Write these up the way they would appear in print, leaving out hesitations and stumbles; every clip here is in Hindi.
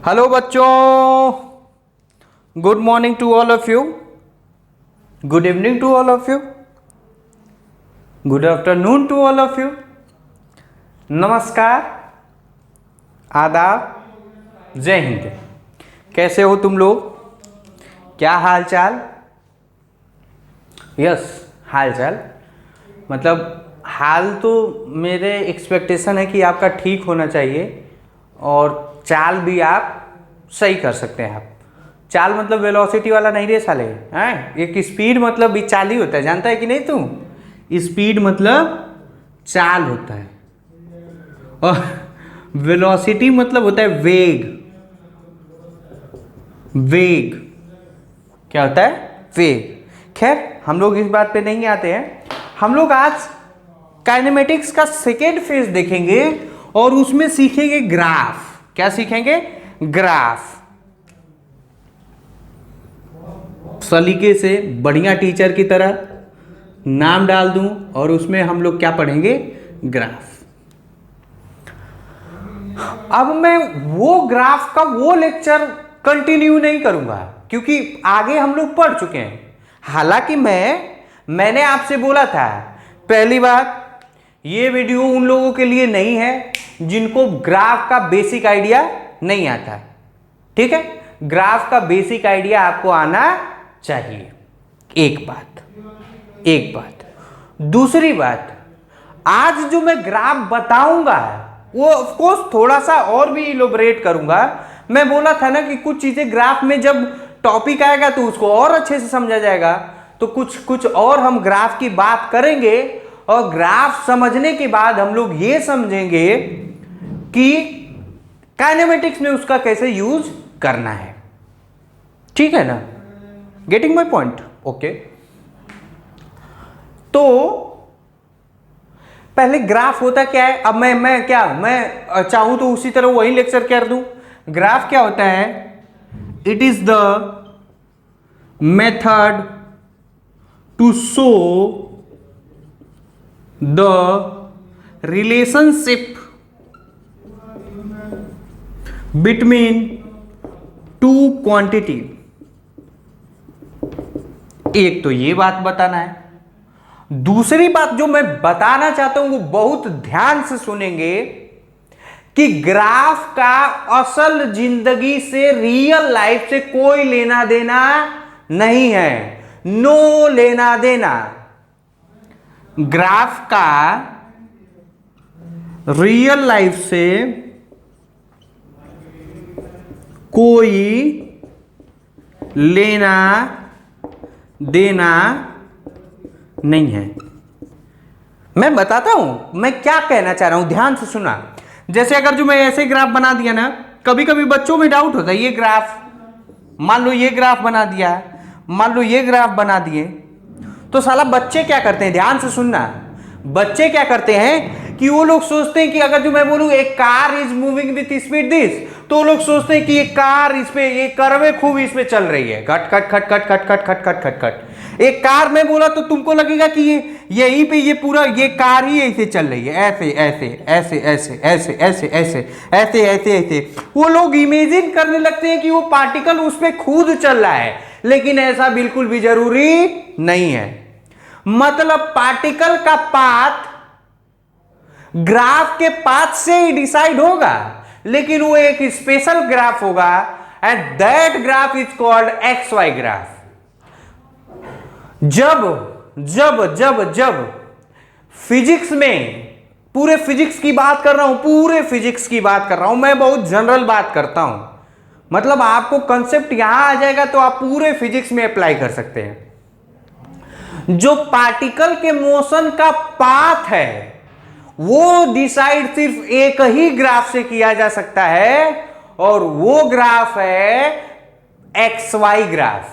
हेलो बच्चों, good morning to all of you, good evening to all of you, good afternoon to all of you, नमस्कार, आदाब, जय हिंद। कैसे हो तुम लोग? क्या हाल चाल? यस, हाल चाल मतलब हाल तो मेरे एक्सपेक्टेशन है कि आपका ठीक होना चाहिए और चाल भी आप सही कर सकते हैं। आप चाल मतलब वेलोसिटी वाला नहीं रे साले, हैं? एक स्पीड मतलब भी चाल ही होता है, जानता है कि नहीं तू? स्पीड मतलब चाल होता है और वेलोसिटी मतलब होता है वेग। वेग क्या होता है? वेग। खैर, हम लोग इस बात पे नहीं आते हैं। हम लोग आज काइनेमेटिक्स का सेकेंड फेज देखेंगे और उसमें सीखेंगे ग्राफ। क्या सीखेंगे? ग्राफ। सलीके से बढ़िया टीचर की तरह नाम डाल दूं और उसमें हम लोग क्या पढ़ेंगे? ग्राफ। अब मैं वो ग्राफ का वो लेक्चर कंटिन्यू नहीं करूंगा क्योंकि आगे हम लोग पढ़ चुके हैं। हालांकि मैंने आपसे बोला था, पहली बात, ये वीडियो उन लोगों के लिए नहीं है जिनको ग्राफ का बेसिक आइडिया नहीं आता। ठीक है? ग्राफ का बेसिक आइडिया आपको आना चाहिए। एक बात। दूसरी बात, आज जो मैं ग्राफ बताऊंगा वो ऑफ कोर्स थोड़ा सा और भी इलोबरेट करूंगा। मैं बोला था ना कि कुछ चीजें ग्राफ में जब टॉपिक आएगा तो उसको और अच्छे से समझा जाएगा, तो कुछ और हम ग्राफ की बात करेंगे और ग्राफ समझने के बाद हम लोग ये समझेंगे कि काइनेमेटिक्स में उसका कैसे यूज करना है। ठीक है ना? Getting my point? ओके। तो पहले ग्राफ होता क्या है? अब मैं चाहूं तो उसी तरह वही लेक्चर कर दूं। ग्राफ क्या होता है? It is the method to show the relationship between two quantity. एक तो ये बात बताना है। दूसरी बात जो मैं बताना चाहता हूं वो बहुत ध्यान से सुनेंगे कि ग्राफ का असल जिंदगी से, रियल लाइफ से कोई लेना देना नहीं है। नो लेना देना। ग्राफ का रियल लाइफ से कोई लेना देना नहीं है। मैं बताता हूं मैं क्या कहना चाह रहा हूं, ध्यान से सुना। जैसे अगर जो मैं ऐसे ग्राफ बना दिया ना, कभी कभी बच्चों में डाउट होता है, ये ग्राफ, मान लो ये ग्राफ बना दिया, मान लो ये ग्राफ बना दिए, तो साला बच्चे क्या करते हैं? ध्यान से सुनना। बच्चे क्या करते हैं कि वो लोग सोचते हैं कि अगर जो मैं बोलूं एक car is moving with speed this, तो लोग सोचते हैं कि ये कार इस पे, ये कर्वे खूब इस पे चल रही है, खट खट खट खट खट खट खट खट खट खट। एक कार में बोला तो तुमको लगेगा कि ये यहीं पे ये पूरा ये कार ही ऐसे चल रही है, ऐसे ऐसे ऐसे ऐसे ऐसे ऐसे ऐसे ऐसे ऐसे ऐसे। वो लोग इमेजिन करने लगते हैं कि वो पार्टिकल उस पे खुद चल रहा है, लेकिन ऐसा बिल्कुल भी जरूरी नहीं है। मतलब पार्टिकल का पाथ ग्राफ के पाथ से ही डिसाइड होगा, लेकिन वो एक स्पेशल ग्राफ होगा and that graph is called X Y graph. जब जब जब जब फिजिक्स में, पूरे फिजिक्स की बात कर रहा हूं, पूरे फिजिक्स की बात कर रहा हूं, मैं बहुत जनरल बात करता हूं, मतलब आपको कंसेप्ट यहां आ जाएगा तो आप पूरे फिजिक्स में अप्लाई कर सकते हैं। जो पार्टिकल के मोशन का पाथ है वो डिसाइड सिर्फ एक ही ग्राफ से किया जा सकता है और वो ग्राफ है एक्स वाई ग्राफ।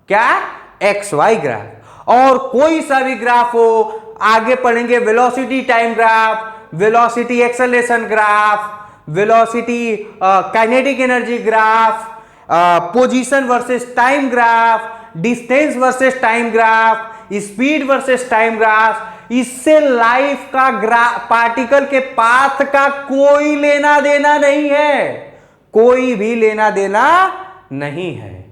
क्या? X Y graph. और कोई सा भी ग्राफ हो, आगे पढ़ेंगे velocity time graph, velocity acceleration graph, velocity kinetic energy graph, position versus time graph, distance versus time graph, speed versus time graph. इससे लाइफ का पार्टिकल के पाथ का कोई लेना देना नहीं है। कोई भी लेना देना नहीं है।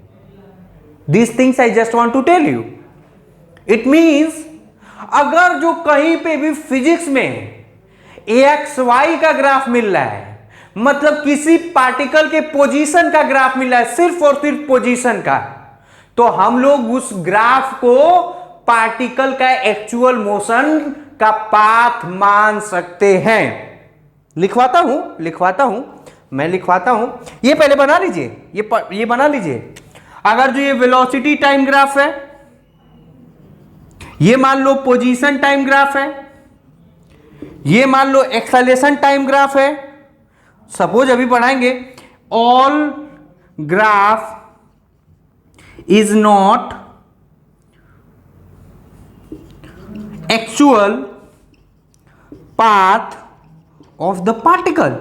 This things I just want to tell you. It means अगर जो कहीं पे भी फिजिक्स में एक्स वाई का ग्राफ मिल रहा है, मतलब किसी पार्टिकल के पोजीशन का ग्राफ मिल रहा है, सिर्फ और सिर्फ पोजीशन का, तो हम लोग उस ग्राफ को पार्टिकल का एक्चुअल मोशन का पाथ मान सकते हैं। लिखवाता हूं मैं लिखवाता हूं। ये पहले बना लीजिए, ये बना लीजिए। अगर जो ये वेलोसिटी टाइम ग्राफ है, ये मान लो पोजीशन टाइम ग्राफ है, ये मान लो एक्सेलेरेशन टाइम ग्राफ है। सपोज अभी पढ़ाएंगे all graph is not actual path of the particle,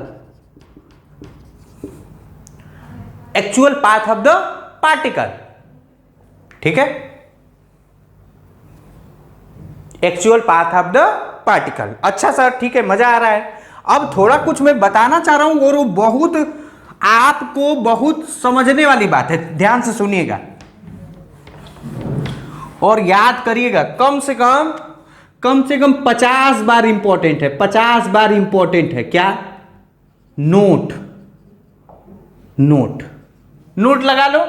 actual path of the particle. ठीक है, actual path of the particle. अच्छा सर, ठीक है, मजा आ रहा है। अब थोड़ा कुछ मैं बताना चाह रहा हूं और वो बहुत आपको बहुत समझने वाली बात है, ध्यान से सुनिएगा और याद करिएगा। कम से कम 50 बार इंपॉर्टेंट है, 50 बार इंपॉर्टेंट है। क्या? नोट लगा लो,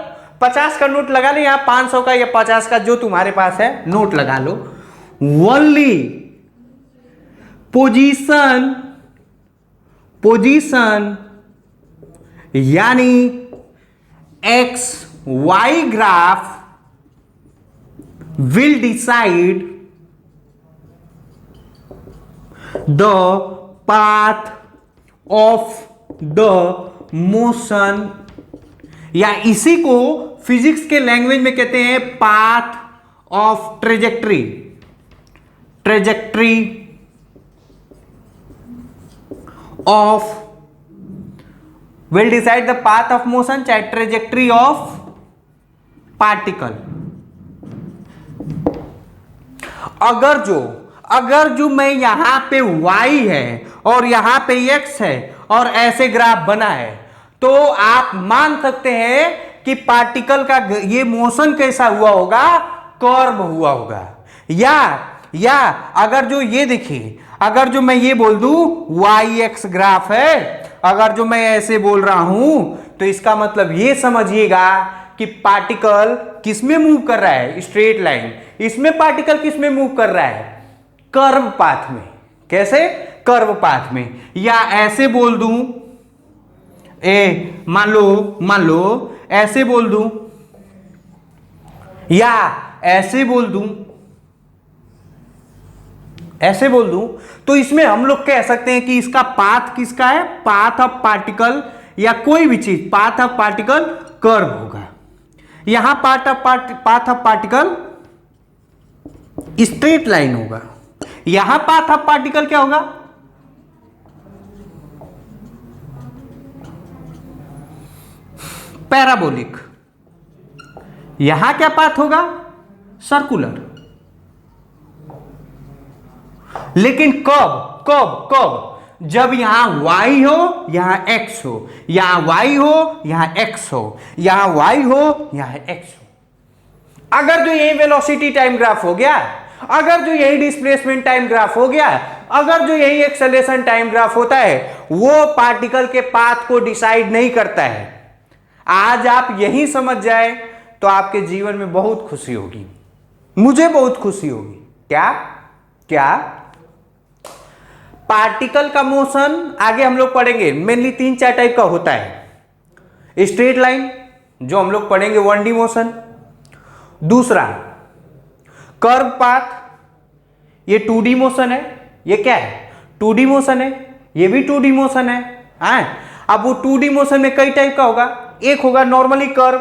50 का नोट लगा लो, यहां 500 का या 50 का जो तुम्हारे पास है नोट लगा लो। ओनली पोजीशन यानी X Y graph will decide the path of the motion, या इसी को फिजिक्स के लैंग्वेज में कहते हैं path of trajectory of, will decide the path of motion चाहे ट्रेजेक्ट्री ऑफ पार्टिकल। अगर जो मैं यहां पे y है और यहां पे x है और ऐसे ग्राफ बना है, तो आप मान सकते हैं कि पार्टिकल का ये मोशन कैसा हुआ होगा, कर्व हुआ होगा। या अगर जो ये देखिए, अगर जो मैं ये बोल दूं y x ग्राफ है, अगर जो मैं ऐसे बोल रहा हूं, तो इसका मतलब ये समझिएगा कि पार्टिकल किस में मूव कर रहा है, स्ट्रेट लाइन। इसमें पार्टिकल किस में मूव कर रहा है, कर्व पाथ में। कैसे? कर्व पाथ में। या ऐसे बोल दूं, मान लो ऐसे बोल दूं, या ऐसे बोल दूं, तो इसमें हम लोग कह सकते हैं कि इसका पाथ किसका है, पाथ ऑफ पार्टिकल, या कोई भी चीज पाथ ऑफ पार्टिकल कर्व होगा। यहां path of particle straight line होगा, यहां पाथ ऑफ पार्टिकल क्या होगा, पैराबोलिक। यहां क्या पाथ होगा, सर्कुलर। लेकिन कब जब यहां y हो, यहां x हो, यहां y हो, यहां x हो, यहां y हो, यहां x हो। अगर जो यही वेलोसिटी टाइम ग्राफ हो गया, अगर जो यही डिस्प्लेसमेंट टाइम ग्राफ हो गया, अगर जो यही एक्सेलरेशन टाइम ग्राफ होता है, वो पार्टिकल के पाथ को डिसाइड नहीं करता है। आज आप यही समझ जाए तो आपके जीवन में बहुत खुशी होगी, मुझे बहुत खुशी होगी। क्या पार्टिकल का मोशन आगे हम लोग पढ़ेंगे, मेनली 3-4 टाइप का होता है। स्ट्रेट लाइन जो हम लोग पढ़ेंगे 1D मोशन, दूसरा कर्व पाथ, ये 2D मोशन है। ये क्या है, 2D मोशन है, ये भी 2D मोशन है। अब वो 2D मोशन में कई टाइप का होगा, एक होगा नॉर्मली कर्व,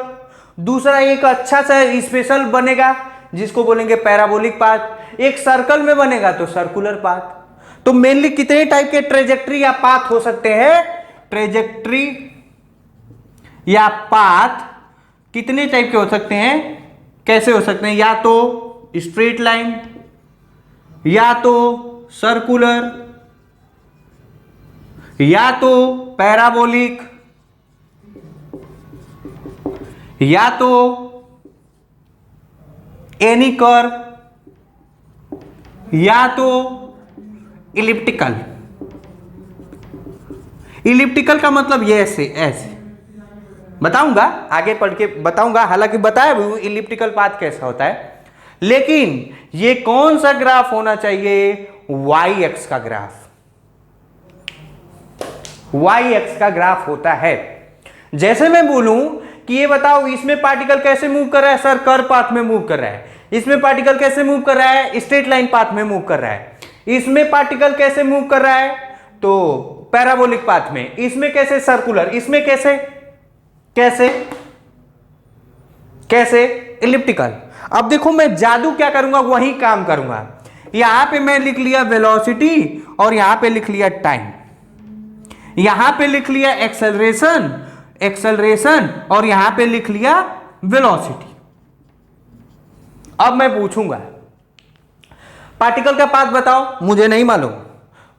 दूसरा एक अच्छा सा स्पेशल बनेगा जिसको बोलेंगे पैराबोलिक पाथ, एक सर्कल में बनेगा तो सर्कुलर पाथ। तो मेनली कितने टाइप के ट्रेजेक्ट्री या पाथ हो सकते हैं, ट्रेजेक्ट्री या पाथ कितने टाइप के हो सकते हैं, कैसे हो सकते हैं, या तो स्ट्रेट लाइन, या तो सर्कुलर, या तो पैराबोलिक, या तो एनी कर्व या तो इलिप्टिकल। इलिप्टिकल का मतलब ये ऐसे ऐसे बताऊंगा, आगे पढ़ के बताऊंगा, हालांकि बताया भी हूं इलिप्टिकल पाथ कैसा होता है, लेकिन ये कौन सा ग्राफ होना चाहिए? वाई एक्स का ग्राफ। वाई एक्स का ग्राफ होता है। जैसे मैं बोलूं कि ये बताओ इसमें पार्टिकल कैसे मूव कर रहा है? सर कर्व पाथ में मूव कर रहा है। इसमें पार्टिकल कैसे मूव कर रहा है? स्ट्रेट लाइन पाथ में मूव कर रहा है। इसमें पार्टिकल कैसे मूव कर रहा है? तो पैराबोलिक पाथ में। इसमें कैसे? सर्कुलर। इसमें कैसे? कैसे कैसे? इलिप्टिकल। अब देखो मैं जादू क्या करूंगा, वही काम करूंगा। यहां पे मैं लिख लिया वेलोसिटी और यहां पे लिख लिया टाइम, यहां पे लिख लिया एक्सेलरेशन एक्सेलरेशन और यहां पे लिख लिया वेलोसिटी। अब मैं पूछूंगा पार्टिकल का पाथ बताओ। मुझे नहीं मालूम,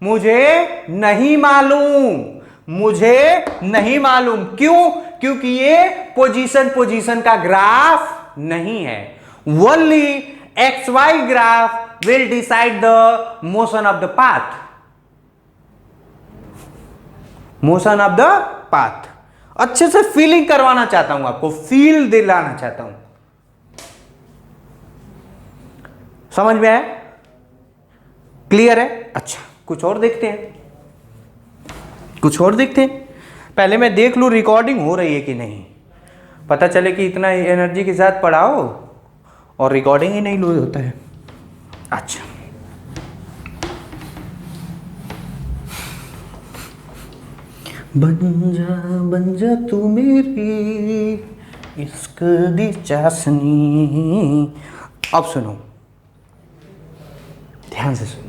मुझे नहीं मालूम, मुझे नहीं मालूम। क्यों? क्योंकि ये पोजीशन का ग्राफ नहीं है। Only X Y graph will decide the motion of the path. Motion of the path. अच्छे से फीलिंग करवाना चाहता हूं, आपको फील दिलाना चाहता हूं। समझ में आया? क्लियर है? अच्छा, कुछ और देखते हैं, कुछ और देखते हैं। पहले मैं देख लूं रिकॉर्डिंग हो रही है कि नहीं, पता चले कि इतना एनर्जी के साथ पढ़ाओ और रिकॉर्डिंग ही नहीं लूज होता है। अच्छा, बन जा तू मेरी इश्क दी चासनी। अब सुनो, ध्यान से सुनो।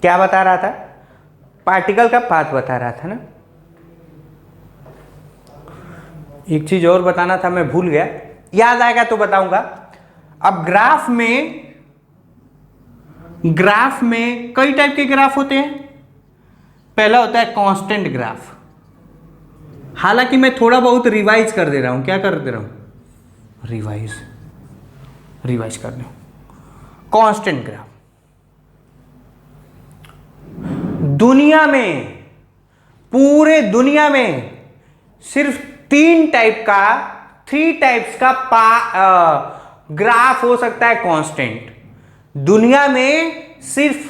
क्या बता रहा था? पार्टिकल का पाथ बता रहा था ना। एक चीज और बताना था, मैं भूल गया, याद आएगा तो बताऊंगा। अब ग्राफ में कई टाइप के ग्राफ होते हैं। पहला होता है कांस्टेंट ग्राफ। हालांकि मैं थोड़ा बहुत रिवाइज कर दे रहा हूं। क्या कर दे रहा हूं? रिवाइज कर रहा हूं। कांस्टेंट ग्राफ दुनिया में, पूरे दुनिया में सिर्फ थ्री टाइप्स का ग्राफ हो सकता है कांस्टेंट। दुनिया में सिर्फ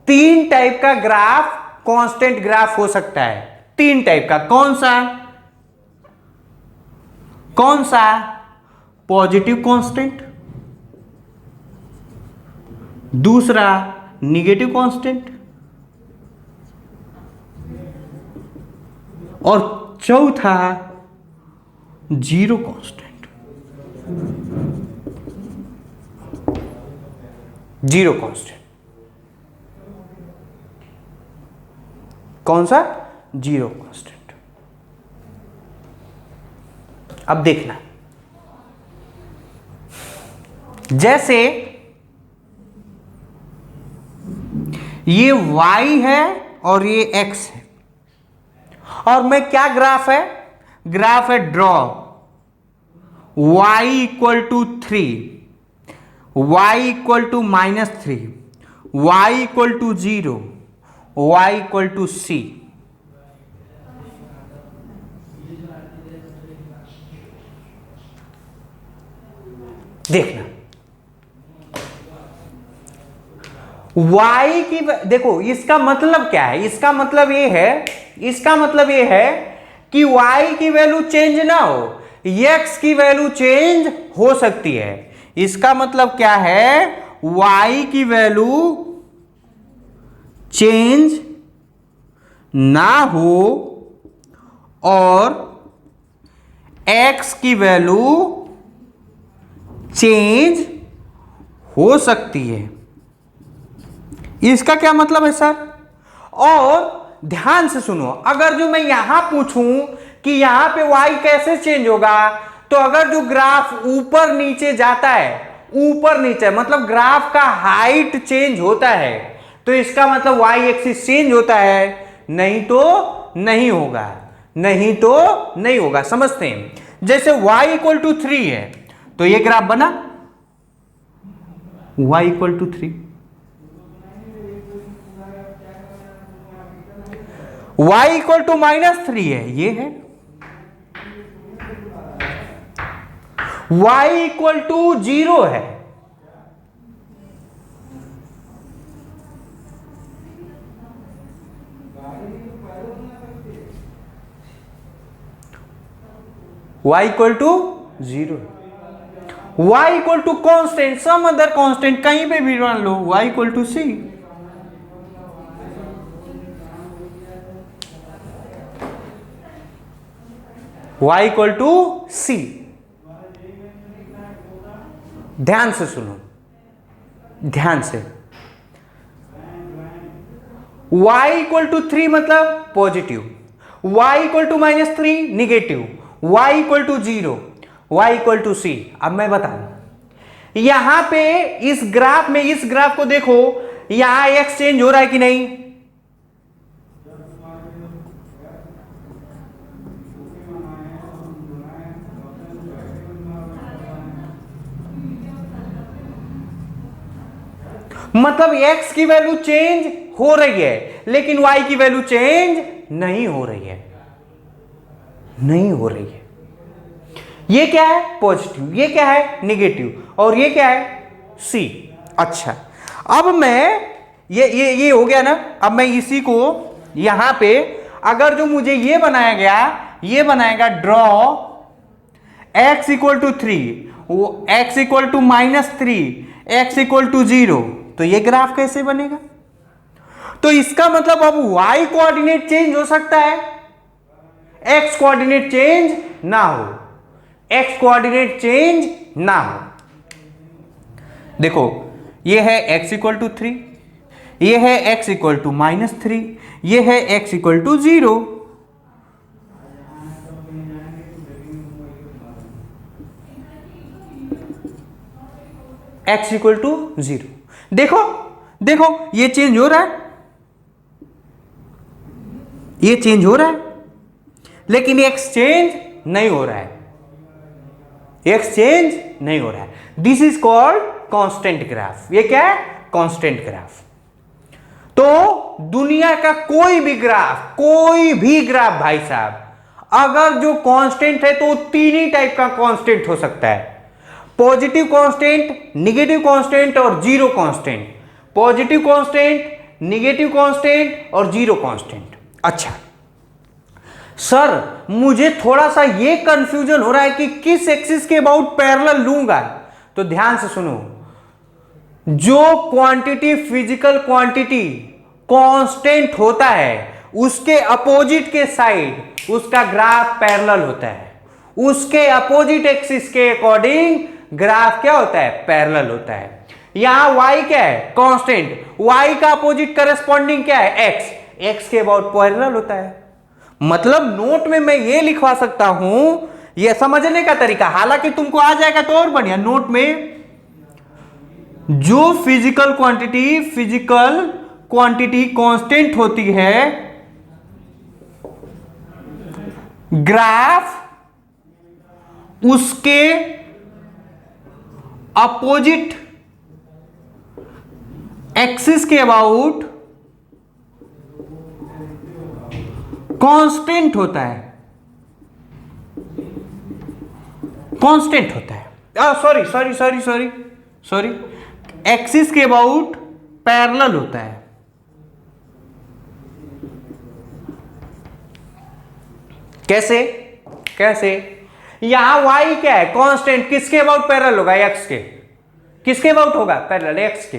3 टाइप का ग्राफ कांस्टेंट ग्राफ हो सकता है। 3 टाइप का। कौन सा? पॉजिटिव कांस्टेंट, दूसरा निगेटिव कांस्टेंट, और चौथा जीरो कांस्टेंट। जीरो कांस्टेंट कौन सा? Zero constant. अब देखना, जैसे ये y है और ये x है, और मैं क्या ग्राफ है? ग्राफ है draw y equal to 3, y equal to -3, y equal to 0, y equal to c। देखना y की, देखो इसका मतलब क्या है? इसका मतलब ये है कि y की वैल्यू चेंज ना हो, x की वैल्यू चेंज हो सकती है। इसका मतलब क्या है? y की वैल्यू चेंज ना हो और x की वैल्यू चेंज हो सकती है। इसका क्या मतलब है सर? और ध्यान से सुनो, अगर जो मैं यहां पूछूं कि यहां पे y कैसे चेंज होगा। तो अगर जो ग्राफ ऊपर नीचे जाता है, ऊपर नीचे मतलब ग्राफ का हाइट चेंज होता है, तो इसका मतलब y एक्सिस चेंज होता है, नहीं तो नहीं होगा, नहीं तो नहीं होगा। समझते हैं। जैसे y इक्वल टू 3 है तो ये ग्राफ बना y equal to 3, y equal to -3 है, ये है y इक्वल टू 0 है, y equal to 0, y equal to constant, some other constant कहीं पे भी मान लो, y equal to c, y equal to c। ध्यान से सुनो, ध्यान से। y इक्वल टू 3 मतलब positive, y equal to -3 negative, y equal to 0, y equal to c। अब मैं बताऊं यहां पे इस ग्राफ में, इस ग्राफ को देखो, यहां x चेंज हो रहा है कि नहीं, मतलब x की वैल्यू चेंज हो रही है लेकिन y की वैल्यू चेंज नहीं हो रही है, नहीं हो रही है। ये क्या है पॉजिटिव, ये क्या है निगेटिव, और ये क्या है c। अच्छा, अब मैं ये हो गया ना। अब मैं इसी को यहां पे, अगर जो मुझे ये बनाया गया, ये बनाएगा draw x equal to 3, x equal to -3, x equal to 0, तो ये ग्राफ कैसे बनेगा। तो इसका मतलब अब y कोऑर्डिनेट चेंज हो सकता है, x कोऑर्डिनेट चेंज ना हो, x कोऑर्डिनेट चेंज ना हो। देखो ये है x इक्वल टू 3, ये है x इक्वल टू -3, ये है x equal to 0। x equal to 0, देखो देखो ये चेंज हो रहा है, ये चेंज हो रहा है, लेकिन x चेंज नहीं हो रहा है, x चेंज नहीं हो रहा है। This is called constant graph. ये क्या है कांस्टेंट ग्राफ। तो दुनिया का कोई भी ग्राफ, कोई भी ग्राफ भाई साहब, अगर जो कांस्टेंट है तो तीन ही टाइप का कांस्टेंट हो सकता है, पॉजिटिव कांस्टेंट, निगेटिव कांस्टेंट और zero constant. Positive constant, negative constant और जीरो कांस्टेंट। अच्छा सर मुझे थोड़ा सा ये कंफ्यूजन हो रहा है कि किस एक्सिस के अबाउट पैरेलल लूंगा। तो ध्यान से सुनो, जो क्वांटिटी, फिजिकल क्वांटिटी कांस्टेंट होता है उसके अपोजिट के साइड उसका ग्राफ पैरेलल होता है, उसके अपोजिट एक्सिस के अकॉर्डिंग ग्राफ क्या होता है पैरेलल होता है। यहां y क्या है कांस्टेंट, y का अपोजिट करस्पॉन्डिंग क्या है x, x के अबाउट पैरेलल होता है। मतलब नोट में मैं ये लिखवा सकता हूं, ये समझने का तरीका, हालांकि तुमको आ जाएगा तो और बढ़िया। नोट में जो फिजिकल क्वांटिटी कांस्टेंट होती है, ग्राफ उसके अपोजिट एक्सिस के अबाउट कांस्टेंट होता है, कांस्टेंट होता है। सॉरी एक्सिस के अबाउट पैरेलल होता है। कैसे यहां y क्या है कांस्टेंट, किसके अबाउट पैरेलल होगा x के, किसके अबाउट होगा पैरेलल x के।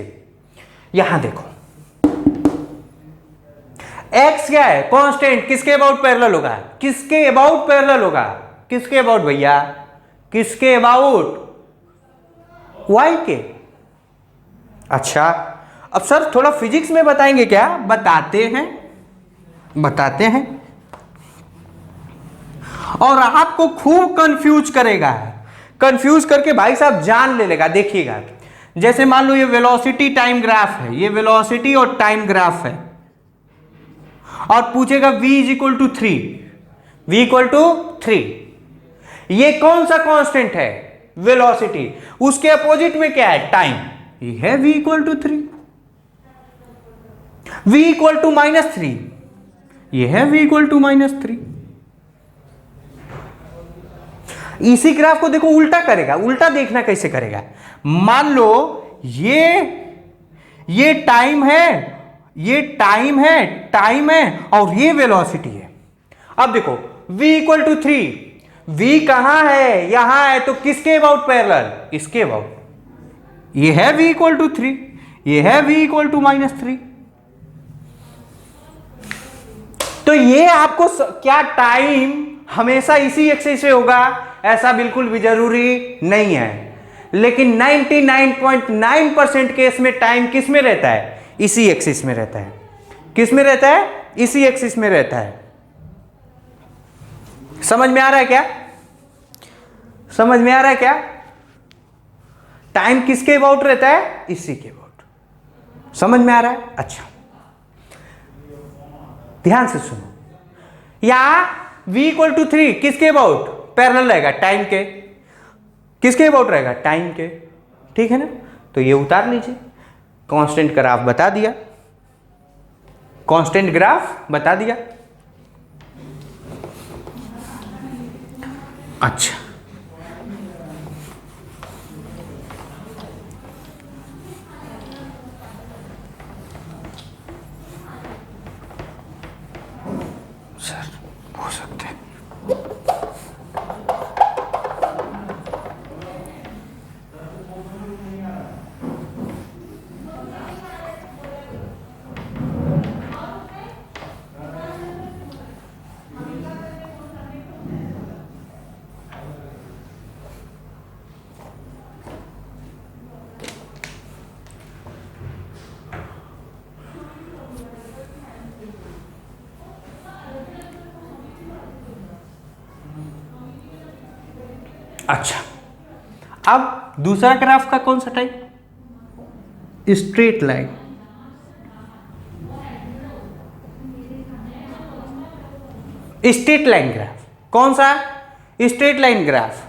यहां देखो x क्या है कांस्टेंट, किसके अबाउट पैरेलल होगा, किसके अबाउट पैरेलल होगा, किसके अबाउट भैया, किसके अबाउट y के। अच्छा अब सर थोड़ा फिजिक्स में बताएंगे क्या, बताते हैं। और आपको खूब कंफ्यूज करेगा, कंफ्यूज करके भाई साहब जान ले लेगा। देखिएगा, जैसे मान लो ये वेलोसिटी टाइम ग्राफ है, ये वेलोसिटी और टाइम ग्राफ है, और पूछेगा v is equal to 3, v equal to 3, ये कौन सा कांस्टेंट है? वेलोसिटी। उसके अपोजिट में क्या है? टाइम। ये है v equal to 3, v equal to -3, ये है v इक्वल टू -3। इसी ग्राफ को देखो उल्टा करेगा, उल्टा देखना कैसे करेगा। मान लो ये टाइम है, ये टाइम है और ये वेलोसिटी है। अब देखो v इक्वल टू 3, v कहां है? यहां है, तो किसके अबाउट पैरेलल? इसके अबाउट। ये है v इक्वल टू 3, ये है v इक्वल टू -3। तो ये आपको क्या टाइम हमेशा इसी एक्सिस से होगा? ऐसा बिल्कुल भी जरूरी नहीं है, लेकिन 99.9% केस में टाइम किस में रहता है? इसी एक्सिस में रहता है। किस में रहता है? इसी एक्सिस में रहता है। समझ में आ रहा है क्या? समझ में आ रहा है क्या? टाइम किसके अबाउट रहता है? इसी के अबाउट। समझ में आ रहा है? अच्छा, ध्यान से सुनो। यहां v इक्वल टू 3 किसके अबाउट? पैरेलल रहेगा टाइम के। किसके अबाउट रहेगा? टाइम के। ठीक है ना? तो ये उतार लीजिए, कांस्टेंट ग्राफ बता दिया, कांस्टेंट ग्राफ बता दिया। अच्छा, सर हो सकते हैं। अच्छा, अब दूसरा ग्राफ का कौन सा type? Straight line. Straight line graph कौन सा? Straight line graph.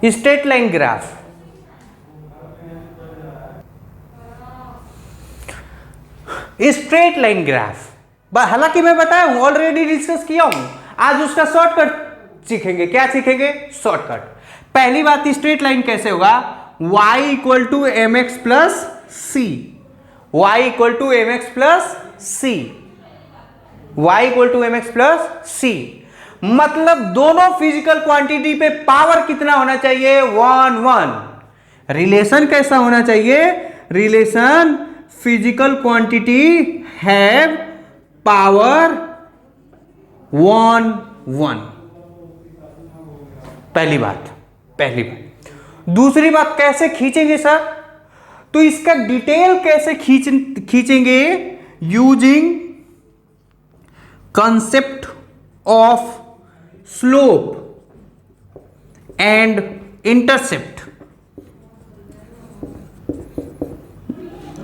Straight line graph straight line graph हालांकि मैं बताया हूं, ऑलरेडी डिस्कस किया हूं। आज उसका शॉर्टकट सीखेंगे। क्या सीखेंगे? शॉर्टकट। पहली बात, स्ट्रेट लाइन कैसे होगा? y equal to M X plus C, y equal to M X plus C, y equal to M X plus C. मतलब दोनों फिजिकल क्वांटिटी पे पावर कितना होना चाहिए? 1 1। रिलेशन कैसा होना चाहिए? Relation physical quantity have power 1 1। पहली बात। दूसरी बात, कैसे खींचेंगे सर? तो इसका डिटेल कैसे खींचेंगे? Using concept of slope and intercept.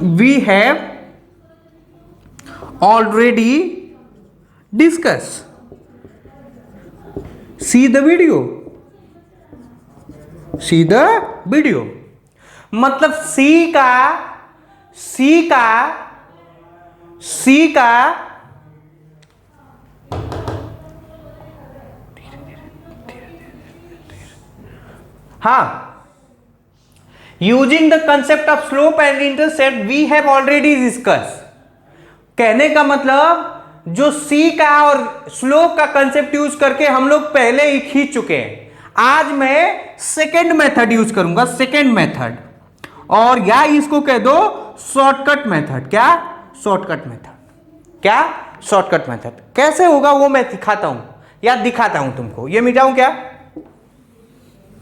We have already discuss. See the video. मतलब C का हाँ, using the concept of slope and intercept we have already discuss. कहने का मतलब जो C का और स्लोप का कंसेप्ट यूज करके हम लोग पहले ही खींच चुके हैं। आज मैं सेकेंड मेथड यूज करूंगा, सेकेंड मेथड, और या इसको कह दो शॉर्टकट मेथड। क्या? Shortcut method. क्या? Shortcut method. कैसे होगा वो मैं दिखाता हूं या दिखाता हूं तुमको। ये मिटाऊं क्या?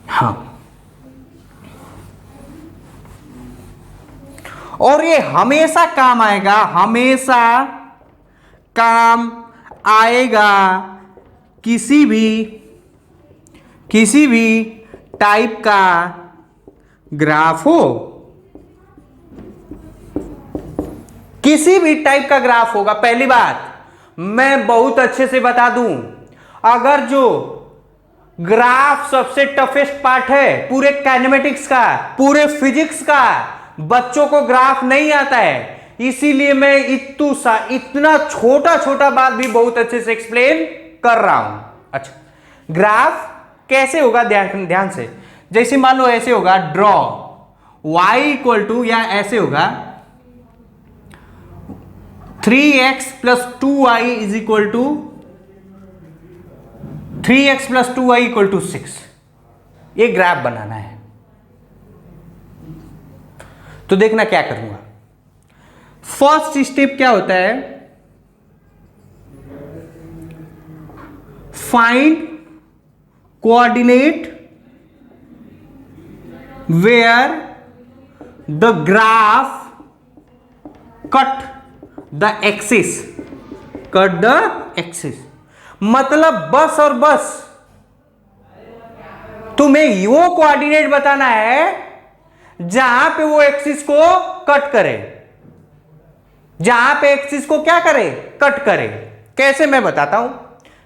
हाँ, और ये हमेशा काम आएगा, हमेशा काम आएगा किसी भी टाइप का ग्राफ हो, किसी भी टाइप का ग्राफ होगा। पहली बात मैं बहुत अच्छे से बता दूं, अगर जो ग्राफ सबसे टफेस्ट पार्ट है पूरे काइनेमेटिक्स का, पूरे फिजिक्स का, बच्चों को ग्राफ नहीं आता है, इसीलिए मैं इतना छोटा छोटा बात भी बहुत अच्छे से एक्सप्लेन कर रहा हूं। अच्छा, ग्राफ कैसे होगा, ध्यान से। जैसे मान लो ऐसे होगा, ड्रॉ y इक्वल टू, या ऐसे होगा 3x plus 2y is equal to 3x plus 2y equal to 6। ये ग्राफ बनाना है। तो देखना क्या करूंगा। फर्स्ट स्टेप क्या होता है, find coordinate where the graph cut the axis, मतलब बस और बस तुम्हें वो कोऑर्डिनेट बताना है जहां पे वो एक्सिस को कट करे, जहां पे एक्सिस को क्या करे, कट करे। कैसे मैं बताता हूं,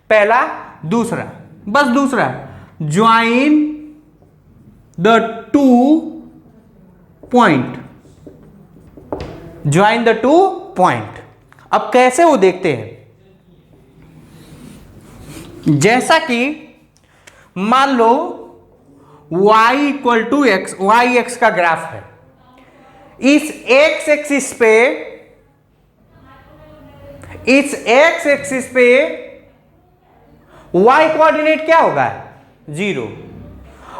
पहला दूसरा, बस दूसरा, join the two point, join the two point. अब कैसे वो देखते हैं, जैसा कि मान लो y equal to x, y x का ग्राफ है। इस x एक्सिस पे, इस x एक्सिस पे y कोऑर्डिनेट क्या होगा, 0,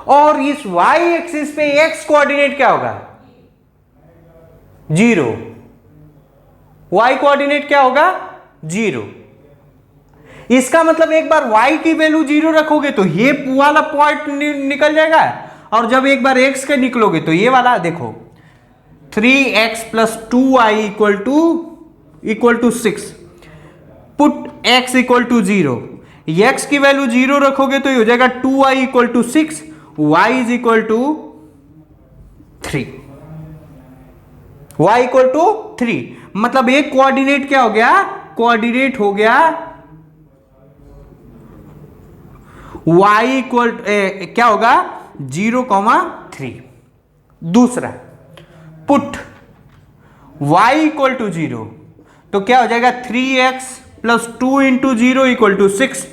और इस y एक्सिस पे x कोऑर्डिनेट क्या होगा, 0। y कोऑर्डिनेट क्या होगा, 0। इसका मतलब एक बार y की वैल्यू 0 रखोगे तो ये वाला पॉइंट निकल जाएगा, और जब एक बार x के निकलोगे तो ये वाला, देखो 3x plus 2y equal to 6, put x equal to 0, x की वैल्यू 0 रखोगे तो ये हो जाएगा 2y equal to 6, y is equal to 3, y equal to 3। मतलब एक कोऑर्डिनेट क्या हो गया, कोऑर्डिनेट हो गया y इक्वल क्या होगा, 0,3। दूसरा, पुट y इक्वल टू 0, तो क्या हो जाएगा 3x plus 2 into 0 equal to 6,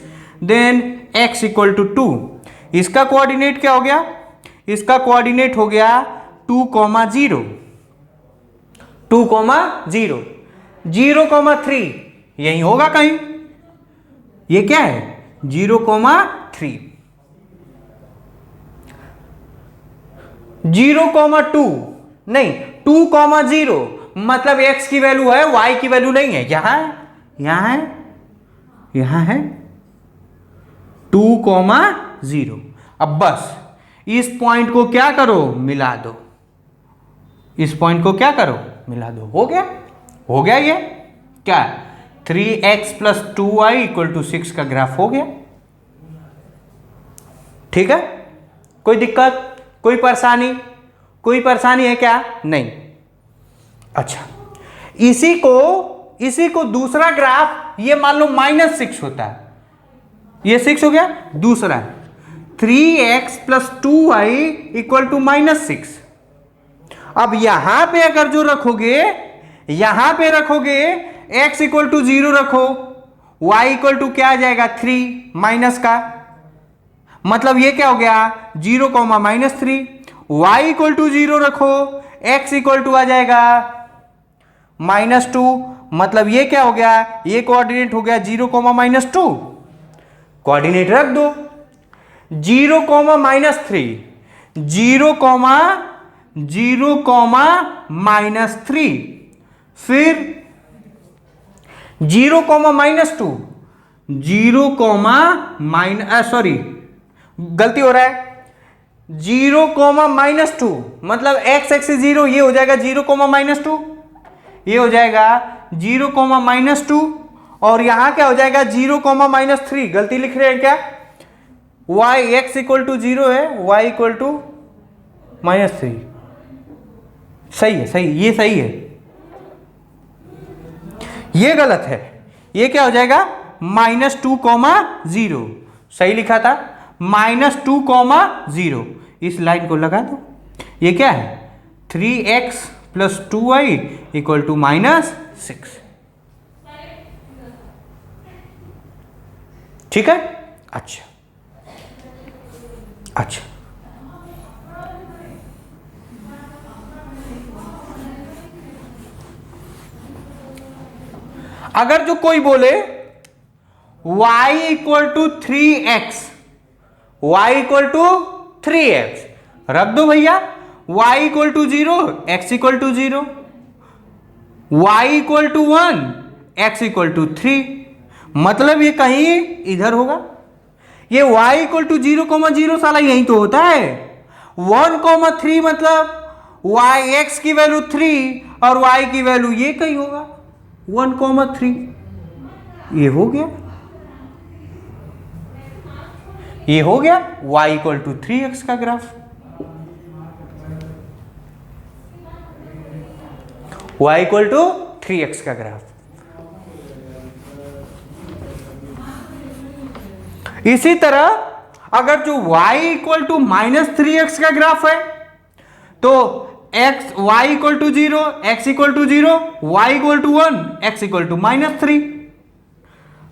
then x equal to 2। इसका कोऑर्डिनेट क्या हो गया, इसका कोऑर्डिनेट हो गया 2,0, 2,0, 0,3 यही होगा कहीं, ये क्या है 0,3, 0,2 नहीं, 2,0, मतलब x की वैल्यू है, y की वैल्यू नहीं है, यहां है, यहां है, यहां है 2,0। अब बस इस पॉइंट को क्या करो, मिला दो, इस पॉइंट को क्या करो, मिला दो, हो गया, हो गया। ये क्या, 3x plus 2y equal to 6 का ग्राफ हो गया। ठीक है, कोई दिक्कत, कोई परेशानी, कोई परेशानी है क्या, नहीं। अच्छा, इसी को दूसरा ग्राफ, ये मान लो -6 होता है, ये 6 हो गया। दूसरा 3x plus 2y equal to -6। अब यहां पे अगर जो रखोगे, यहां पे रखोगे x इक्वल टू 0 रखो, y इक्वल टू क्या आ जाएगा 3 माइनस का, मतलब ये क्या हो गया 0,-3। y इक्वल टू 0 रखो, x इक्वल टू आ जाएगा -2, मतलब ये क्या हो गया, ये कोऑर्डिनेट हो गया 0,-2। कोऑर्डिनेट रख दो 0,-3, 0,-3, फिर 0,-2, 0, सॉरी गलती हो रहा है, 0,-2, मतलब x एक्सिस 0, ये हो जाएगा 0,-2, ये हो जाएगा 0,-2, और यहां क्या हो जाएगा 0, -3, गलती लिख रहे हैं क्या? y x इक्वल टू 0 है, y इक्वल टू -3। सही है, सही, ये सही है, ये गलत है। ये क्या हो जाएगा -2, 0। सही लिखा था, -2, 0। इस लाइन को लगा दो। ये क्या है 3x + 2y इक्वल टू -6। ठीक है। अच्छा अच्छा, अगर जो कोई बोले y equal to 3x, y equal to 3x, रख दो भैया। y equal to 0, x equal to 0, y equal to 1, x equal to 3। मतलब ये कहीं इधर होगा। ये y इक्वल टू 0, साला यही तो होता है। 1, 3 मतलब y x की वैल्यू 3 और y की वैल्यू ये कहीं होगा 1, 3। ये हो गया, ये हो गया y इक्वल टू 3x का graph. y equal to 3x का ग्राफ। इसी तरह अगर जो y इक्वल टू -3x का ग्राफ है तो y equal to 0, x equal to 0, y equal to 1, x equal to -3।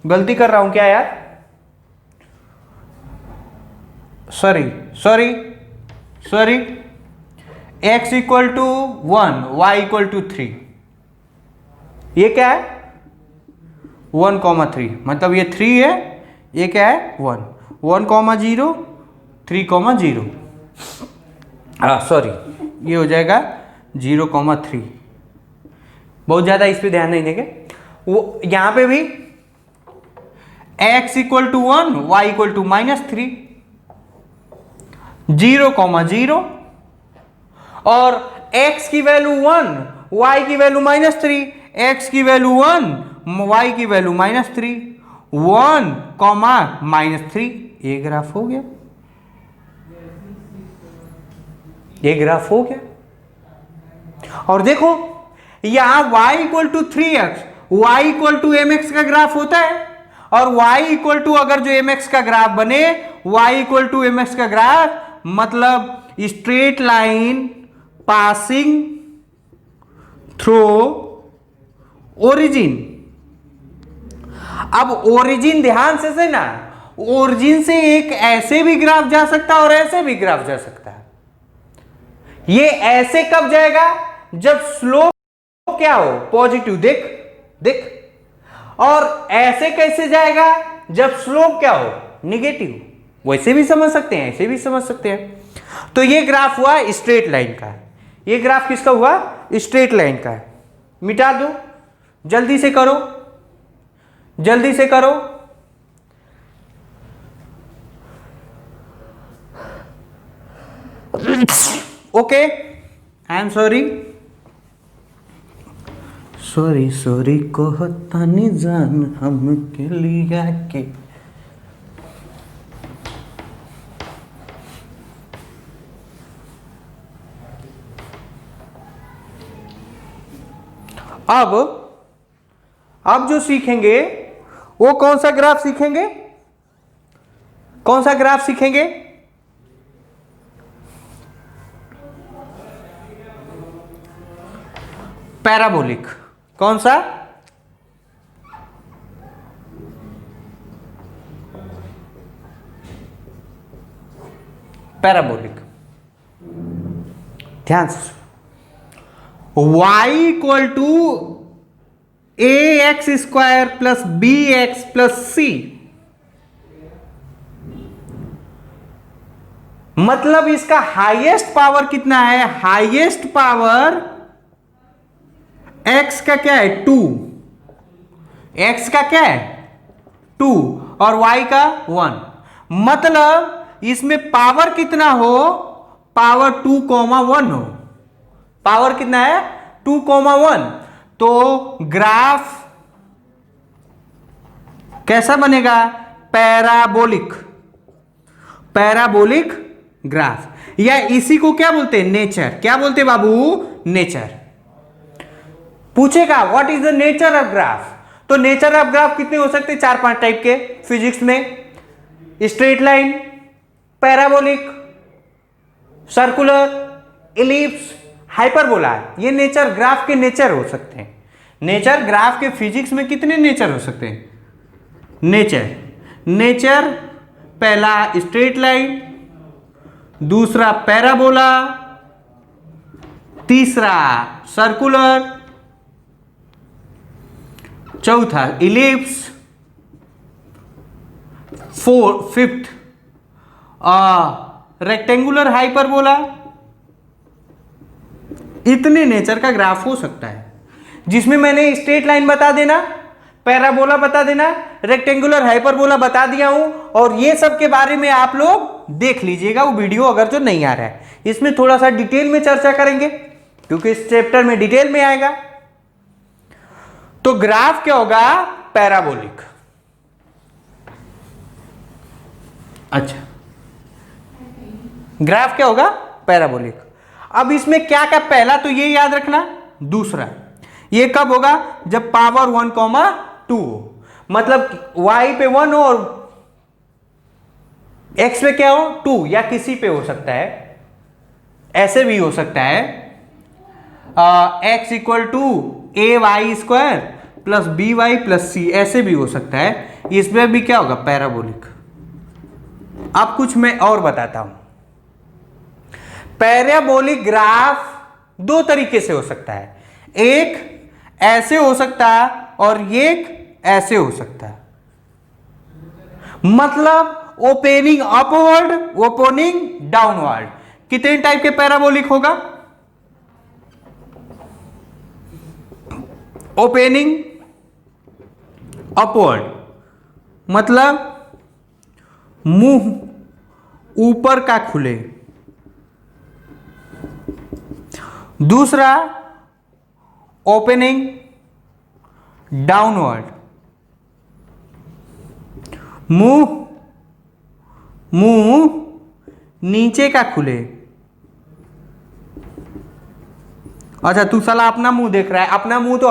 गलती कर रहा हूं क्या यार? Sorry sorry sorry, x equal to 1, y equal to 3। ये क्या है 1, 3, मतलब ये 3 है, ये क्या है 1, 1, 0, 3, 0। सॉरी, ये हो जाएगा 0, 3। बहुत ज्यादा इस पे ध्यान नहीं देंगे। वो यहां पे भी x equal to 1, y equal to -3, 0, 0 और x की वैल्यू 1, y की वैल्यू -3, x की वैल्यू 1, y की वैल्यू -3, 1, -3। ये ग्राफ हो गया, ये ग्राफ हो गया। और देखो यहां y equal to 3x, y equal to mx का ग्राफ होता है। और y इक्वल टू अगर जो mx का ग्राफ बने, y इक्वल टू mx का ग्राफ मतलब straight line passing through origin. अब ओरिजिन ध्यान से ना, ओरिजिन से एक ऐसे भी ग्राफ जा सकता है और ऐसे भी ग्राफ जा सकता है। ये ऐसे कब जाएगा जब स्लोप क्या हो पॉजिटिव, देख देख। और ऐसे कैसे जाएगा जब स्लोप क्या हो निगेटिव। वैसे भी समझ सकते हैं, ऐसे भी समझ सकते हैं। तो ये ग्राफ हुआ स्ट्रेट लाइन का। ये ग्राफ किसका हुआ? स्ट्रेट लाइन का है। मिटा दो, जल्दी से करो, जल्दी से करो। Okay, I am sorry, sorry sorry कहता नहीं जान हम के लिया के। अब जो सीखेंगे वो कौन सा ग्राफ सीखेंगे? कौन सा ग्राफ सीखेंगे? पैराबोलिक। कौन सा? पैराबोलिक। ध्यान से, y equal to ax² plus bx plus c, मतलब इसका हाईएस्ट पावर कितना है? हाईएस्ट पावर x का क्या है 2, x का क्या है 2 और y का 1। मतलब इसमें पावर कितना हो? पावर 2,1 हो। पावर कितना है? 2,1। तो ग्राफ कैसा बनेगा? Parabolic, parabolic graph. या इसी को क्या बोलते हैं? नेचर। क्या बोलते हैं बाबू? नेचर। पूछेगा what is the nature of graph, तो नेचर ऑफ ग्राफ कितने हो सकते हैं? 4-5 टाइप के फिजिक्स में। Straight line, parabolic, circular, ellipse, hyperbola. ये नेचर ग्राफ के नेचर हो सकते हैं। नेचर ग्राफ के फिजिक्स में कितने नेचर हो सकते हैं? नेचर पहला स्ट्रेट लाइन, दूसरा पैराबोला, तीसरा सर्कुलर, चौथा इलिप्स, फिफ्थ रेक्टेंगुलर हाइपरबोला। इतने नेचर का ग्राफ हो सकता है, जिसमें मैंने स्ट्रेट लाइन बता देना, पैराबोला बता देना, रेक्टेंगुलर हाइपरबोला बता दिया हूं। और ये सब के बारे में आप लोग देख लीजिएगा वो वीडियो, अगर जो नहीं आ रहा है। इसमें थोड़ा सा डिटेल में चर्चा करेंगे, क्योंकि इस चैप्टर में डिटेल में आएगा। तो ग्राफ क्या होगा? पैराबोलिक। अच्छा, ग्राफ क्या होगा? पैराबोलिक। अब इसमें क्या क्या, पहला तो ये याद रखना, दूसरा ये कब होगा? जब पावर 1,2 हो, मतलब y पे 1 हो और x पे क्या हो? 2, या किसी पे हो सकता है, ऐसे भी हो सकता है x equal to ay² plus by plus c, ऐसे भी हो सकता है। इसमें भी क्या होगा? पैराबोलिक। अब कुछ मैं और बताता हूं। पैराबोलिक ग्राफ दो तरीके से हो सकता है, एक ऐसे हो सकता है और एक ऐसे हो सकता है। मतलब ओपनिंग अपवर्ड, ओपनिंग डाउनवर्ड। कितने टाइप के पैराबोलिक होगा? ओपनिंग अपवर्ड, मतलब मुंह ऊपर का खुले। दूसरा ओपनिंग डाउनवर्ड, मुंह नीचे का खुले। अच्छा, तू साला अपना मुंह देख रहा है। अपना मुंह तो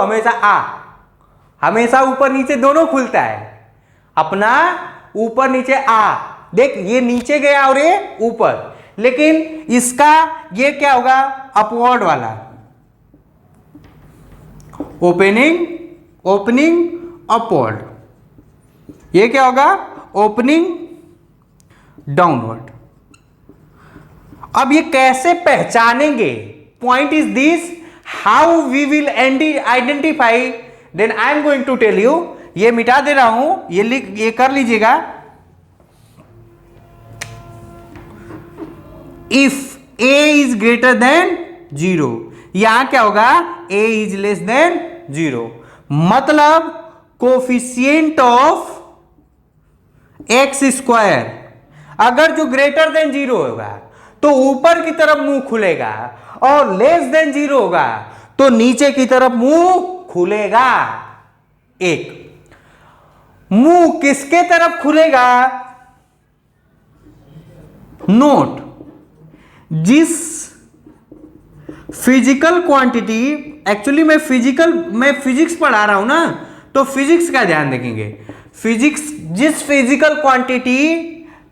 हमेशा ऊपर नीचे दोनों खुलता है। अपना ऊपर नीचे देख, ये नीचे गया और ये ऊपर, लेकिन इसका ये क्या होगा? अपवर्ड वाला। Opening upward. ये क्या होगा? Opening downward. अब ये कैसे पहचानेंगे? Point is this, how we will identify, then I am going to tell you. ये मिटा दे रहा हूं, ये कर लीजिएगा। If a is greater than 0, यहां क्या होगा? a इज लेस देन 0, मतलब कोफिशिएंट ऑफ x²। अगर जो ग्रेटर देन 0 होगा तो ऊपर की तरफ मुंह खुलेगा, और लेस देन 0 होगा तो नीचे की तरफ मुंह खुलेगा। एक मुंह किसके तरफ खुलेगा? नोट, जिस फिजिकल क्वांटिटी, एक्चुअली मैं फिजिक्स पढ़ा रहा हूं ना, तो फिजिक्स का ध्यान रखेंगे। जिस फिजिकल क्वांटिटी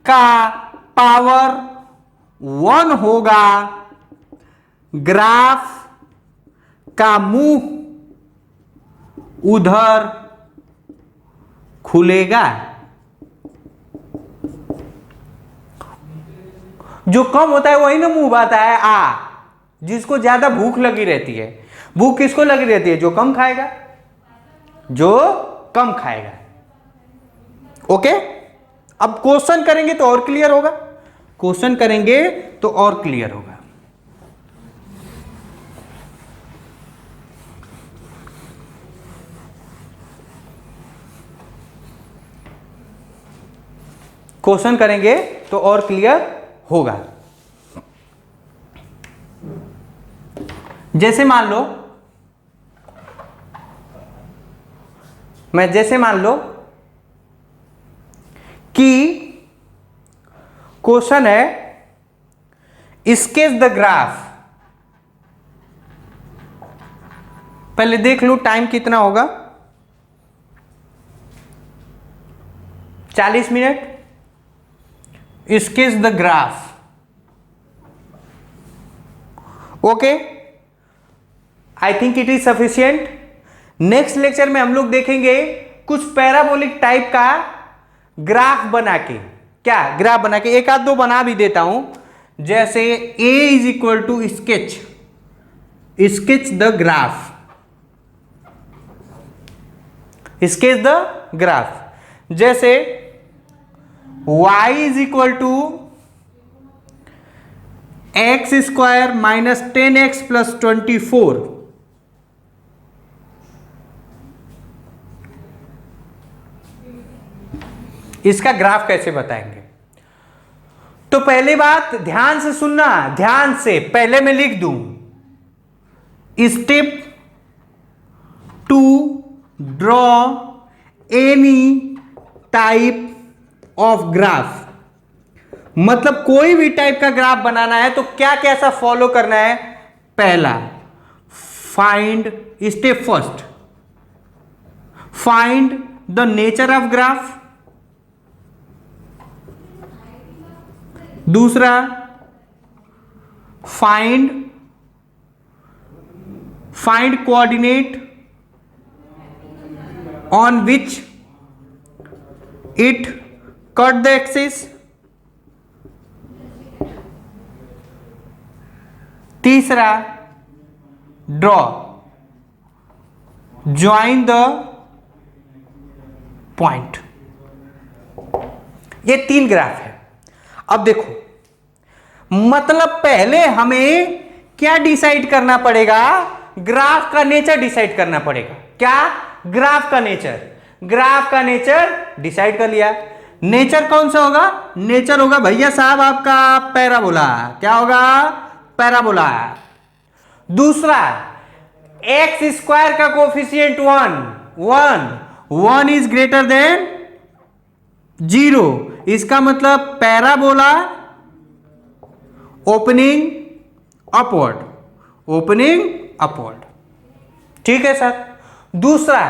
का पावर 1 होगा, ग्राफ का मुंह उधर खुलेगा। जो कम होता है वही ना मुंह आता है जिसको ज्यादा भूख लगी रहती है। भूख किसको लगी रहती है? जो कम खाएगा, ओके। अब क्वेश्चन करेंगे तो और क्लियर होगा, क्वेश्चन करेंगे तो और क्लियर होगा। जैसे मान लो, कि क्वेश्चन है स्केच द ग्राफ। पहले देख लो टाइम कितना होगा, 40 minute. Sketch the graph, okay, I think it is sufficient. Next lecture में हम लोग देखेंगे कुछ पैराबोलिक टाइप का ग्राफ बना के, क्या ग्राफ बना के, एक आध दो बना भी देता हूं, जैसे a is equal to sketch the graph, sketch the graph. जैसे y is equal to x square minus 10x plus 24, इसका ग्राफ कैसे बताएंगे? तो पहली बात ध्यान से सुनना, ध्यान से, पहले मैं लिख दूं step 2 draw any type of graph. मतलब कोई भी टाइप का ग्राफ बनाना है तो क्या कैसा फॉलो करना है? पहला find, step first find the nature of graph. दूसरा find coordinate on which it cut the axis. तीसरा ड्रॉ ज्वाइन द पॉइंट। ये 3 ग्राफ है। अब देखो, मतलब पहले हमें क्या डिसाइड करना पड़ेगा? ग्राफ का नेचर डिसाइड करना पड़ेगा। क्या? ग्राफ का नेचर। ग्राफ का नेचर डिसाइड कर लिया। नेचर कौन सा होगा? नेचर होगा भैया साहब आपका पैराबोला। क्या होगा? पैराबोला। दूसरा एक्स स्क्वायर का कोफिशिएंट 1 इज ग्रेटर देन 0, इसका मतलब पैराबोला ओपनिंग अपवर्ड। ठीक है सर। दूसरा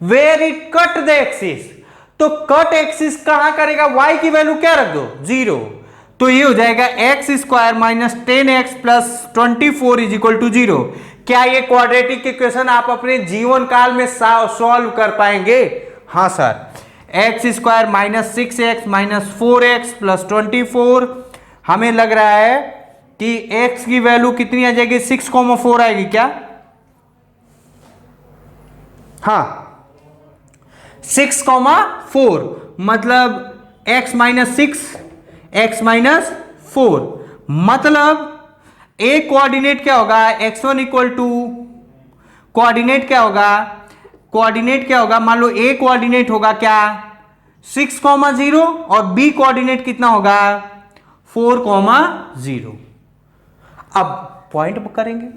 where it cut the axis, तो कट एक्सिस कहां करेगा? y की वैल्यू क्या रख दो? 0। तो ये हो जाएगा x square minus 10x plus 24 is equal to 0। क्या ये क्वाड्रेटिक इक्वेशन आप अपने जीवन काल में सॉल्व कर पाएंगे? हाँ sir. X square minus 6x minus 4x plus 24, हमें लग रहा है कि x की वैल्यू कितनी आ जाएगी? 6,4 आएगी क्या? हाँ 6,4, मतलब x माइनस 6 x माइनस 4, मतलब a कोऑर्डिनेट क्या होगा? x1 इक्वल टू कोऑर्डिनेट क्या होगा? कोऑर्डिनेट क्या होगा? मान लो a कोऑर्डिनेट होगा क्या? 6,0 और b कोऑर्डिनेट कितना होगा? 4,0। अब पॉइंट करेंगे।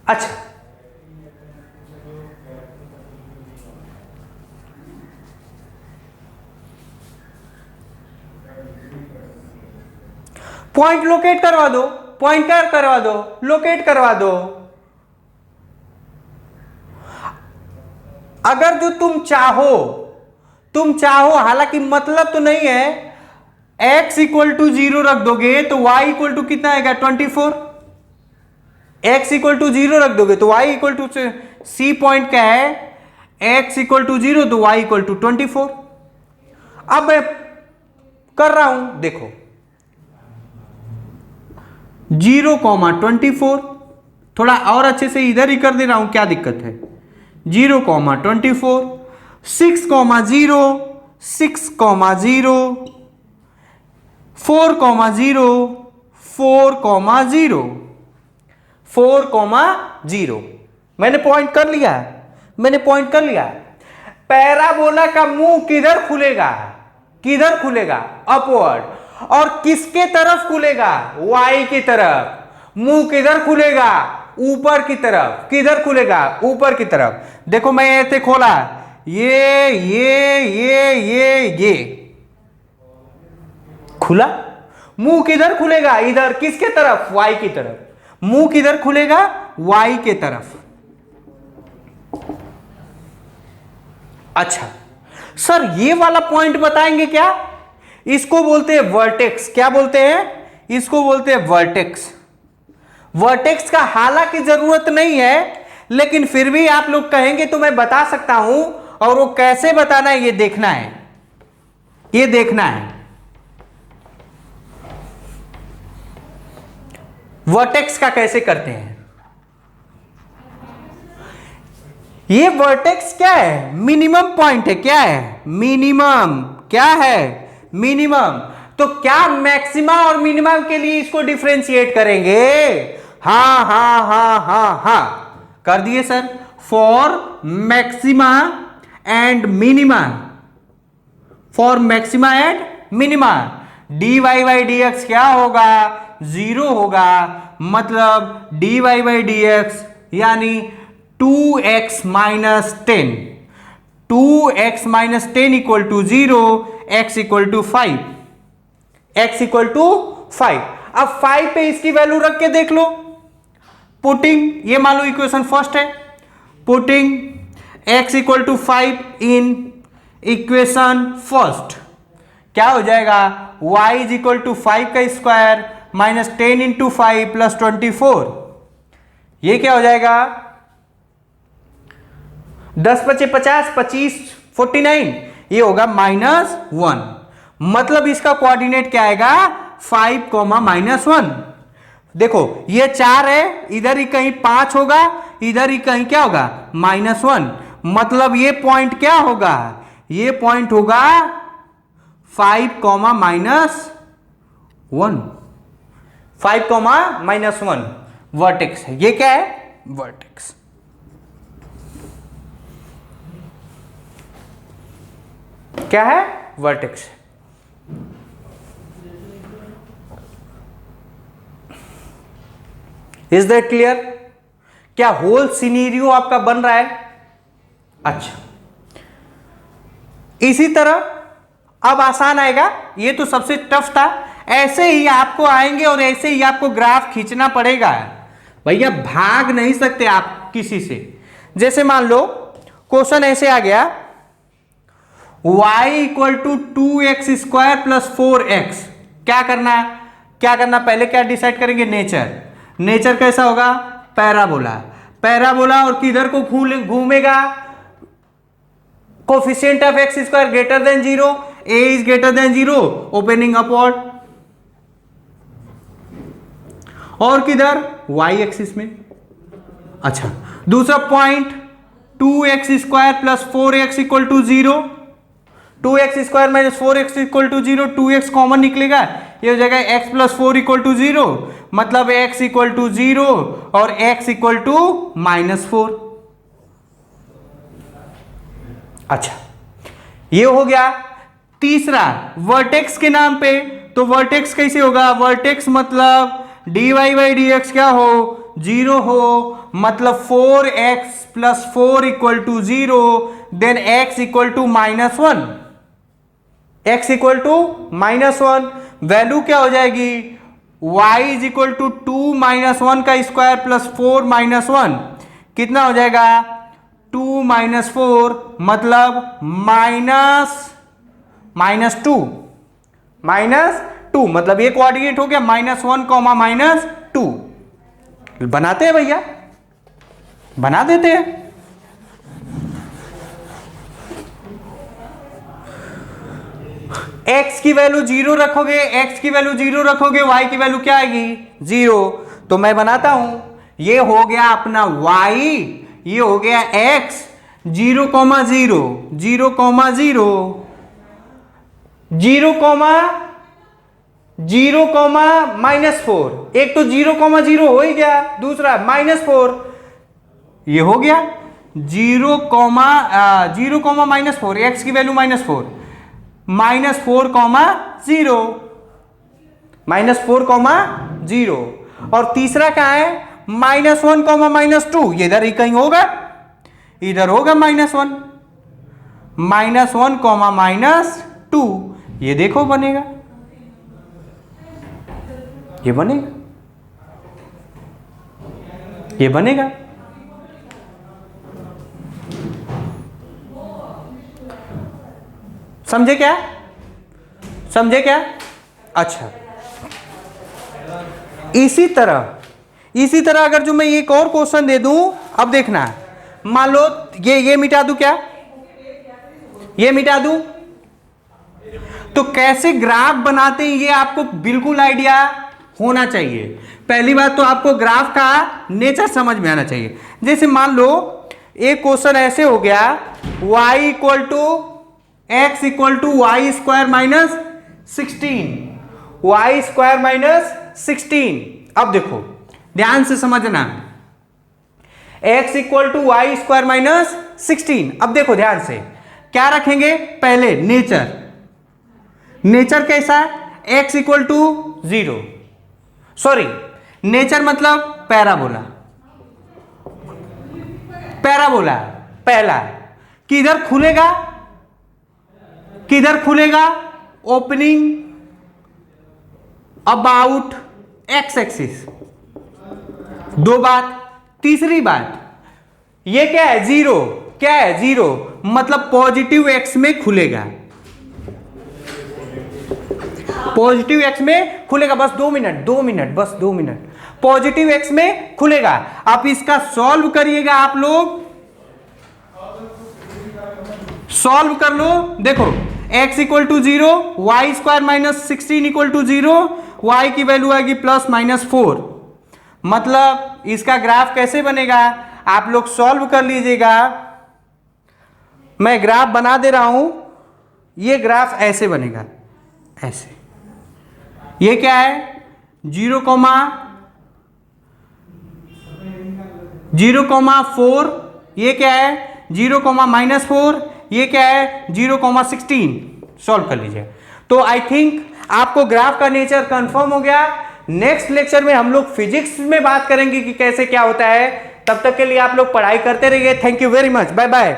अच्छा, पॉइंट लोकेट करवा दो, पॉइंटर करवा दो, लोकेट करवा दो। अगर जो तुम चाहो, हालांकि मतलब तो नहीं है, x इक्वल टू 0 रख दोगे तो y इक्वल टू कितना आएगा? 24। x इक्वल टू 0 रख दोगे तो y equal to, c point क्या है? x इक्वल टू 0 तो y इक्वल टू 24। अब मैं कर रहा हूं, देखो 0,24, थोड़ा और अच्छे से इधर ही कर दे रहा हूं, क्या दिक्कत है? 0,24, 6,0, 6,0, 4,0, 4,0, 4,0। मैंने पॉइंट कर लिया। पैराबोला का मुंह किधर खुलेगा? अपवर्ड। और किसके तरफ खुलेगा? y की तरफ। मुंह किधर खुलेगा? ऊपर की तरफ। किधर खुलेगा? ऊपर की तरफ। देखो मैं ऐसे खोला, ये खुला। मुंह किधर खुलेगा? इधर। किसके तरफ? वाई की तरफ। मुंह किधर खुलेगा? वाई के तरफ। अच्छा सर, ये वाला पॉइंट बताएंगे क्या? इसको बोलते हैं वर्टेक्स। क्या बोलते हैं? इसको बोलते हैं वर्टेक्स। वर्टेक्स का हालांकि जरूरत नहीं है, लेकिन फिर भी आप लोग कहेंगे तो मैं बता सकता हूं, और वो कैसे बताना है ये देखना है। ये देखना है वर्टेक्स का कैसे करते हैं। ये वर्टेक्स क्या है? मिनिमम पॉइंट है। क्या है? मिनिमम। क्या है? मिनिमम। तो क्या मैक्सिमा और मिनिमम के लिए इसको डिफरेंशिएट करेंगे? हाँ हाँ हाँ हाँ हाँ, कर दिए sir. For maxima and minima, for maxima and minima dy by D x क्या होगा? 0 होगा। मतलब dy बाई डी एक्स यानी 2x minus 10, 2x minus 10 equal to 0, x equal to 5, x equal to 5। अब 5 पे इसकी वैल्यू रख के देख लो। पुटिंग, ये मान लो इक्वेशन फर्स्ट है, putting x equal to 5 in equation first, क्या हो जाएगा? y इज इक्वल टू 5 का स्क्वायर माइनस 10 इंटू 5 प्लस 24। ये क्या हो जाएगा? 10 पचे 50, 25 49, ये होगा -1। मतलब इसका कोऑर्डिनेट क्या आएगा? 5, -1। देखो ये 4 है, इधर ही कहीं 5 होगा, इधर ही कहीं क्या होगा? -1। मतलब ये पॉइंट क्या होगा? ये पॉइंट होगा 5, -1, 5, -1 वर्टेक्स है। ये क्या है? वर्टेक्स। क्या है? वर्टेक्स। Is that clear? क्या होल सिनेरियो आपका बन रहा है? अच्छा, इसी तरह अब आसान आएगा। ये तो सबसे टफ था। ऐसे ही आपको आएंगे और ऐसे ही आपको ग्राफ खींचना पड़ेगा। भैया भाग नहीं सकते आप किसी से। जैसे मान लो क्वेश्चन ऐसे आ गया, y equal to 2x square plus 4x। क्या करना है? क्या करना? पहले क्या डिसाइड करेंगे? नेचर। नेचर कैसा होगा? पैराबोला। पैराबोला और किधर को घूमेगा? Coefficient of x square greater than 0, a is greater than 0, opening upward. और किधर? y एक्सिस में। अच्छा, दूसरा point 2x square plus 4x equal to 0, 2x square minus 4x equal to 0, 2x common निकलेगा, ये हो जाएगा x प्लस 4 इक्वल टू 0। मतलब x इक्वल टू 0 और x इक्वल टू -4। अच्छा, ये हो गया तीसरा वर्टेक्स के नाम पे। तो वर्टेक्स कैसे होगा? वर्टेक्स मतलब dy बाई डी एक्स क्या हो? 0 हो। मतलब 4x plus 4 equal to 0, then x equal to -1, x equal to -1। Value क्या हो जाएगी? y इज इक्वल टू 2 -1 का स्क्वायर प्लस 4 -1, कितना हो जाएगा? 2 -4 मतलब -2 मतलब ये कोऑर्डिनेट हो गया -1, -2। बनाते हैं भैया, बना देते हैं। x की वैल्यू 0 रखोगे, x की वैल्यू 0 रखोगे, y की वैल्यू क्या आएगी? 0। तो मैं बनाता हूं, ये हो गया अपना y, ये हो गया x, 0, 0, 0, 0, 0, -4। एक तो 0, 0 हो ही गया, दूसरा -4, ये हो गया 0, -4, x की वैल्यू -4, -4, -4, 0। और तीसरा क्या है? -1 कॉमा -2, ये इधर ही कहीं होगा, इधर होगा -1, -1 कॉमा -2, ये देखो बनेगा, ये बनेगा, ये बनेगा। समझे क्या? समझे क्या? अच्छा, इसी तरह अगर जो मैं एक और क्वेश्चन दे दूं, अब देखना, मान लो ये मिटा दूं, क्या ये मिटा दूं, तो कैसे ग्राफ बनाते हैं ये आपको बिल्कुल आइडिया होना चाहिए। पहली बात तो आपको ग्राफ का नेचर समझ में आना चाहिए। जैसे मान लो एक क्वेश्चन ऐसे हो गया, y equal to x equal to y square minus 16, y square minus 16। अब देखो ध्यान से समझना, x equal to y square minus 16। अब देखो ध्यान से क्या रखेंगे, पहले नेचर कैसा है, x equal to 0, sorry nature मतलब पैराबोला, पहला किधर खुलेगा, ओपनिंग अबाउट एक्स एक्सिस, दो बात। तीसरी बात ये क्या है, जीरो, मतलब पॉजिटिव एक्स में खुलेगा, पॉजिटिव एक्स में खुलेगा। बस 2 मिनट, पॉजिटिव एक्स में खुलेगा। आप इसका सॉल्व करिएगा, आप लोग सॉल्व कर लो। देखो x equal to 0, y square minus 16 equal to 0, y की वैल्यू आएगी +-4। मतलब इसका ग्राफ कैसे बनेगा, आप लोग सॉल्व कर लीजिएगा। मैं ग्राफ बना दे रहा हूं, ये ग्राफ ऐसे बनेगा, ऐसे। ये क्या है, 0,4, ये क्या है 0,-4, ये क्या है 0,16। सॉल्व कर लीजिए। तो आई थिंक आपको ग्राफ का नेचर कंफर्म हो गया। नेक्स्ट लेक्चर में हम लोग फिजिक्स में बात करेंगे कि कैसे क्या होता है। तब तक के लिए आप लोग पढ़ाई करते रहिए। Thank you very much, bye bye.